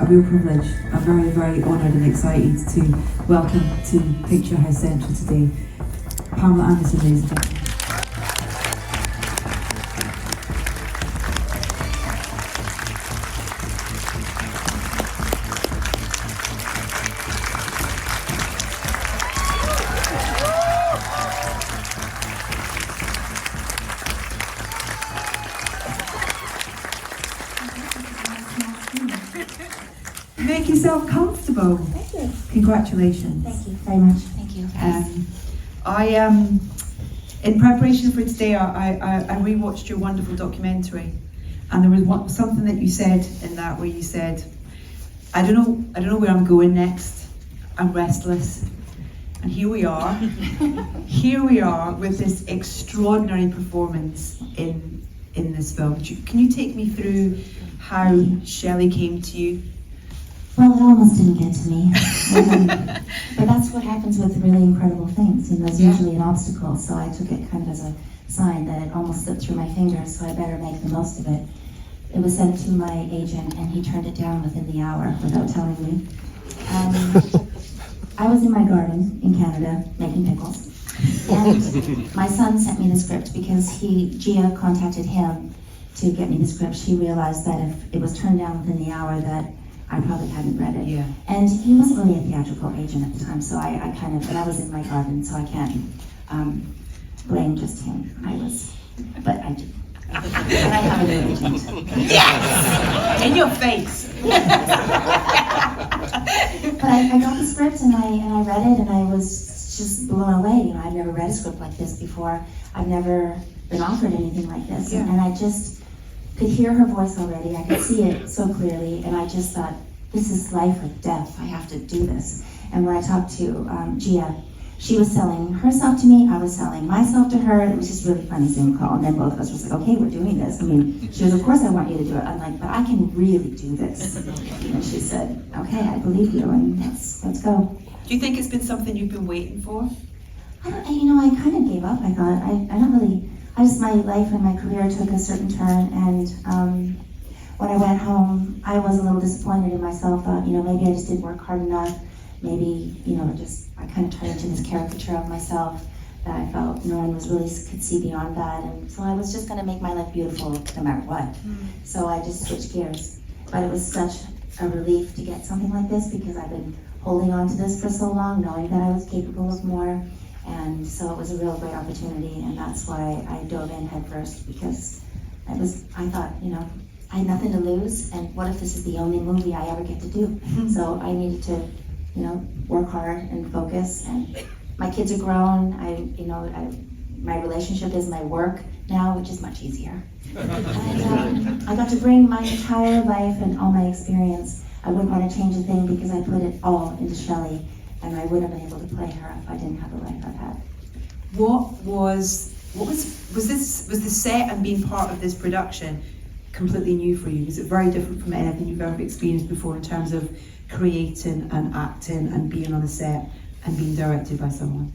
a real privilege. I'm very, very honoured and excited to welcome to Picture House Central today, Pamela Anderson, ladies and gentlemen. Make yourself comfortable. Thank you. Congratulations. Thank you very much. Thank you. In preparation for today, I rewatched your wonderful documentary, and there was something that you said in that where you said, I don't know where I'm going next. I'm restless. And here we are. Here we are with this extraordinary performance in this film. Can you take me through how Shelley came to you? Well, it almost didn't get to me. But that's what happens with really incredible things. You know, it's usually an obstacle, so I took it kind of as a sign that it almost slipped through my fingers, so I better make the most of it. It was sent to my agent, and he turned it down within the hour without telling me. I was in my garden in Canada making pickles, and my son sent me the script because Gia contacted him to get me the script. She realized that if it was turned down within the hour, that I probably hadn't read it. Yeah. And he wasn't really a theatrical agent at the time, so I was in my garden, so I can't blame just him. But I do. And I have a new agent. Yes! In your face! But I got the script and I read it and I was just blown away. You know, I've never read a script like this before. I've never been offered anything like this. Yeah. And I just could hear her voice already. I could see it so clearly, and I just thought, this is life or death. I have to do this. And when I talked to Gia, she was selling herself to me, I was selling myself to her. It was just really funny Zoom call, and then both of us were like, okay, we're doing this. I mean, she was, of course I want you to do it. I'm like, but I can really do this. And she said, okay, I believe you, and let's go. Do you think it's been something you've been waiting for? I kind of gave up. I thought, my life and my career took a certain turn, and when I went home, I was a little disappointed in myself. Thought, maybe I just didn't work hard enough. Maybe, I kind of turned into this caricature of myself that I felt no one could see beyond that. And so I was just going to make my life beautiful no matter what. So I just switched gears. But it was such a relief to get something like this because I've been holding on to this for so long, knowing that I was capable of more. And so it was a real great opportunity, and that's why I dove in head first, because I thought, I had nothing to lose, and what if this is the only movie I ever get to do? So I needed to, work hard and focus, and my kids are grown. My relationship is my work now, which is much easier. And I got to bring my entire life and all my experience. I wouldn't want to change a thing because I put it all into Shelley. And I wouldn't have been able to play her if I didn't have the life I've had. Was the set and being part of this production completely new for you? Was it very different from anything you've ever experienced before in terms of creating and acting and being on a set and being directed by someone?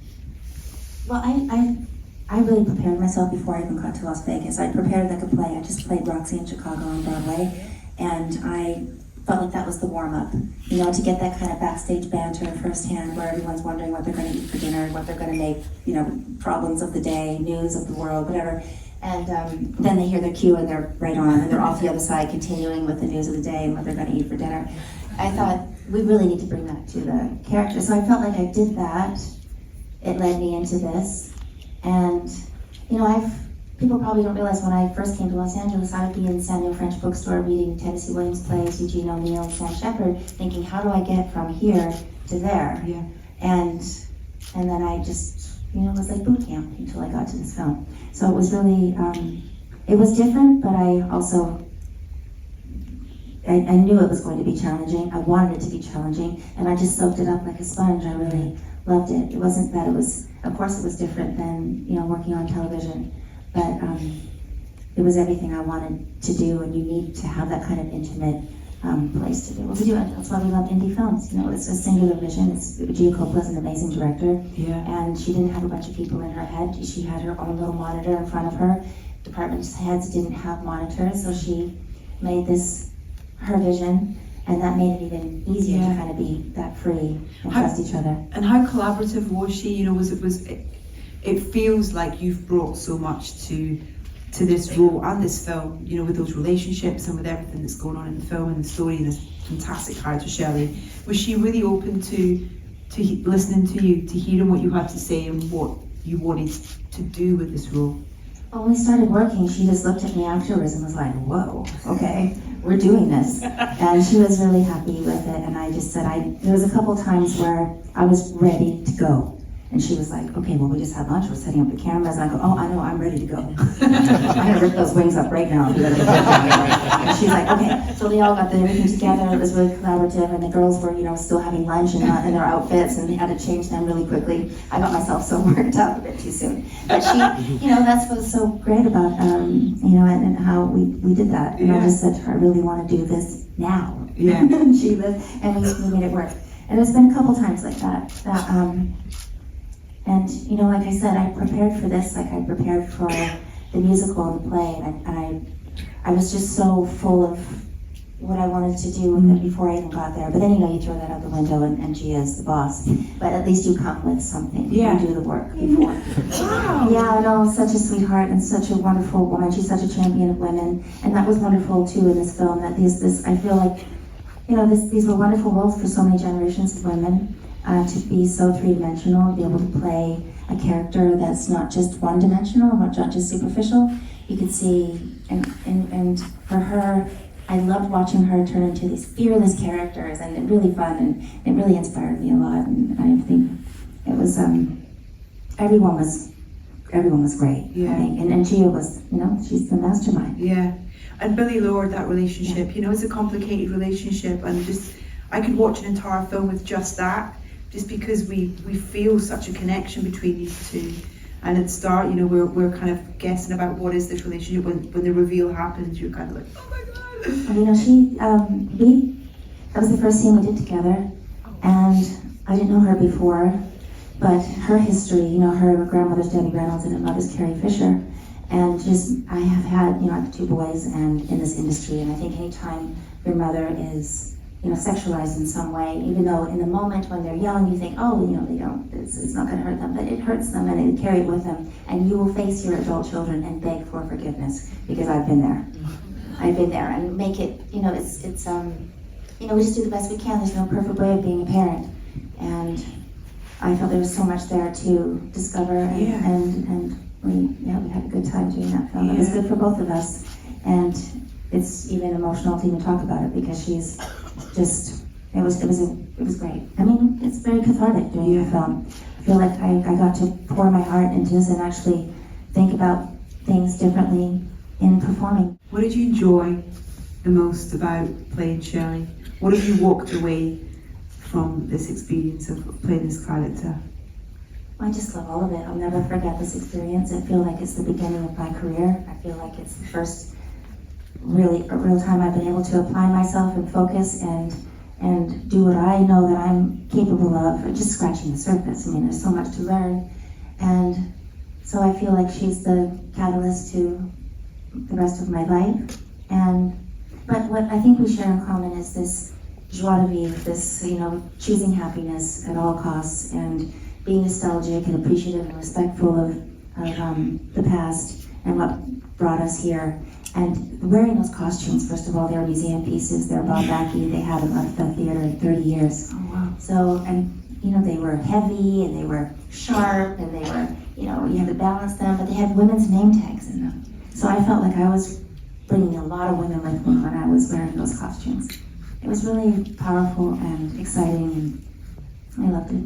Well, I really prepared myself before I even got to Las Vegas. I prepared like a play. I just played Roxy in Chicago on Broadway, and I felt like that was the warm-up, to get that kind of backstage banter firsthand where everyone's wondering what they're going to eat for dinner, what they're going to make, problems of the day, news of the world, whatever. And then they hear their cue and they're right on, and they're off the other side continuing with the news of the day and what they're going to eat for dinner. I thought, we really need to bring that to the character. So I felt like I did that. It led me into this. And, people probably don't realize when I first came to Los Angeles, I would be in the Samuel French bookstore reading Tennessee Williams plays, Eugene O'Neill, Sam Shepard, thinking, how do I get from here to there? Yeah. And then I just, it was like boot camp until I got to this film. So it was really, it was different, but I also, I knew it was going to be challenging. I wanted it to be challenging, and I just soaked it up like a sponge. I really loved it. It wasn't that it was, of course it was different than, working on television. But it was everything I wanted to do, and you need to have that kind of intimate place to be able to do it. That's why we love indie films. It's a singular vision. Gia Coppola's an amazing director, and she didn't have a bunch of people in her head. She had her own little monitor in front of her. Department heads didn't have monitors, so she made this her vision, And that made it even easier Yeah. to kind of be that free and How- trust each other. And how collaborative was she? You know, it feels like you've brought so much to this role and this film, you know, with those relationships and with everything that's going on in the film and the story and this fantastic character, Shelley. Was she really open to listening to you, to hearing what you had to say and what you wanted to do with this role? Well, when we started working, she just looked at me afterwards and was like, whoa, okay, we're doing this. And she was really happy with it. And I just said, there was a couple times where I was ready to go. And she was like, okay, well, we just had lunch, we're setting up the cameras. And I go, oh, I know, I'm ready to go. I'm gonna rip those wings up right now. And she's like, okay. So they all got everything together. It was really collaborative, and the girls were, you know, still having lunch and not in their outfits, and they had to change them really quickly. I got myself so worked up a bit too soon. But she, you know, that's what's so great about, you know, and how we did that. And Yeah. I just said to her, I really want to do this now. Yeah. And she lived, and we made it work. And there's been a couple times like that. And, you know, like I said, I prepared for this, like I prepared for the musical and the play, and I was just so full of what I wanted to do with it before I even got there. But then, you know, you throw that out the window and Gia is the boss. But at least you come with something. Yeah. You do the work before. Wow. Yeah, no, such a sweetheart and such a wonderful woman. She's such a champion of women. And that was wonderful, too, in this film, that I feel like, you know, these were wonderful roles for so many generations of women. To be so three-dimensional, be able to play a character that's not just one-dimensional, not just superficial. You could see, and for her, I loved watching her turn into these fearless characters, and it really fun, and it really inspired me a lot. And I think it was, everyone was great. Yeah. I think, and Gia was, you know, she's the mastermind. Yeah. And Billy Lord, that relationship, you know, it's a complicated relationship, and just I could watch an entire film with just that. Just because we feel such a connection between these two. And at the start, you know, we're kind of guessing about what is this relationship. When the reveal happens, you're kind of like, oh my God. And, you know, that was the first scene we did together, and I didn't know her before, but her history, you know, her grandmother's Debbie Reynolds and her mother's Carrie Fisher, and just, I have 2 boys and in this industry, and I think anytime your mother is, you know, sexualized in some way, even though in the moment when they're young, you think, oh, you know, it's not gonna hurt them, but it hurts them and they carry it with them, and you will face your adult children and beg for forgiveness, because I've been there. I've been there, and make it, you know, it's you know, we just do the best we can. There's no perfect way of being a parent, and I felt there was so much there to discover, and we had a good time doing that film. It was good for both of us, and it's even emotional to even talk about it, because she's just, it was great. I mean, it's very cathartic doing the film. I feel like I got to pour my heart into this and actually think about things differently in performing. What did you enjoy the most about playing Shelley? What have you walked away from this experience of playing this character? I just love all of it. I'll never forget this experience. I feel like it's the beginning of my career. I feel like it's the first real time I've been able to apply myself and focus and do what I know that I'm capable of, just scratching the surface. I mean, there's so much to learn, and so I feel like she's the catalyst to the rest of my life. But what I think we share in common is this joie de vivre, this, you know, choosing happiness at all costs and being nostalgic and appreciative and respectful of the past and what brought us here. And wearing those costumes, first of all, they're museum pieces, they're Bob Mackie, they haven't left the theater in 30 years. Oh, wow. So, and you know, they were heavy and they were sharp and they were, you know, you had to balance them, but they had women's name tags in them. So I felt like I was bringing a lot of women with me when I was wearing those costumes. It was really powerful and exciting, and I loved it.